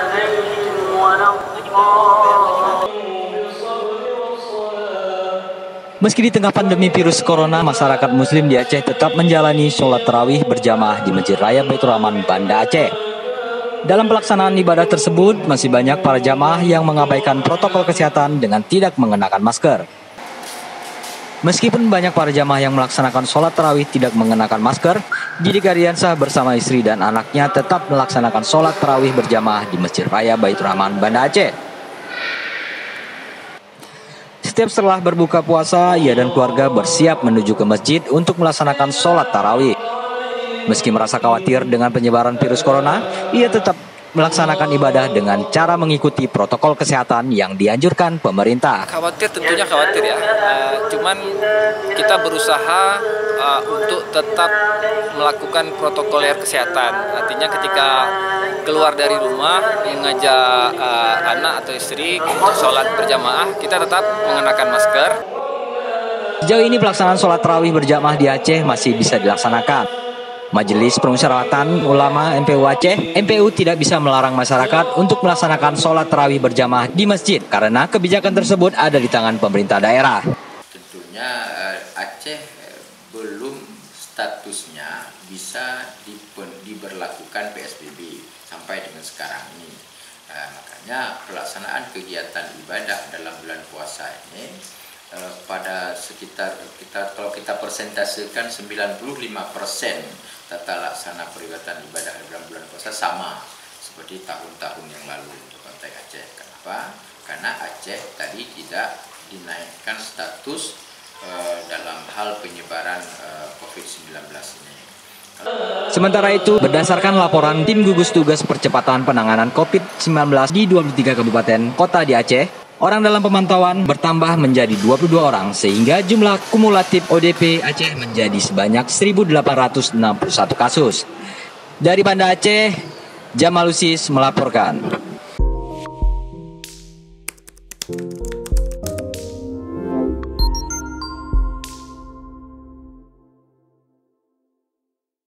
عليهم ولا الضالين. Meski di tengah pandemi virus corona, masyarakat muslim di Aceh tetap menjalani sholat tarawih berjamaah di Masjid Raya Baitur Rahman, Banda Aceh. Dalam pelaksanaan ibadah tersebut, masih banyak para jamaah yang mengabaikan protokol kesehatan dengan tidak mengenakan masker. Meskipun banyak para jamaah yang melaksanakan sholat tarawih tidak mengenakan masker, Didik Ardiansah bersama istri dan anaknya tetap melaksanakan sholat tarawih berjamaah di Masjid Raya Baitur Rahman, Banda Aceh. Setiap setelah berbuka puasa, ia dan keluarga bersiap menuju ke masjid untuk melaksanakan sholat tarawih. Meski merasa khawatir dengan penyebaran virus corona, ia tetap melaksanakan ibadah dengan cara mengikuti protokol kesehatan yang dianjurkan pemerintah. Khawatir, tentunya khawatir ya. Cuman kita berusaha untuk tetap melakukan protokoler kesehatan. Artinya ketika keluar dari rumah mengajak anak atau istri untuk sholat berjamaah, kita tetap mengenakan masker. Sejauh ini pelaksanaan sholat tarawih berjamaah di Aceh masih bisa dilaksanakan. Majelis Permusyawaratan Ulama MPU Aceh, MPU tidak bisa melarang masyarakat untuk melaksanakan sholat tarawih berjamaah di masjid karena kebijakan tersebut ada di tangan pemerintah daerah. Tentunya Aceh belum statusnya bisa diberlakukan PSBB sampai dengan sekarang ini. Makanya pelaksanaan kegiatan ibadah dalam bulan puasa ini pada sekitar kalau kita persentasekan 95% tata laksana peribadatan ibadah dalam bulan puasa sama seperti tahun-tahun yang lalu untuk konteks Aceh. Kenapa? Karena Aceh tadi tidak dinaikkan status dalam hal penyebaran COVID-19 ini. Sementara itu, berdasarkan laporan Tim Gugus Tugas Percepatan Penanganan COVID-19 di 23 kabupaten kota di Aceh, orang dalam pemantauan bertambah menjadi 22 orang sehingga jumlah kumulatif ODP Aceh menjadi sebanyak 1.861 kasus. Dari Banda Aceh, Jamalusis melaporkan.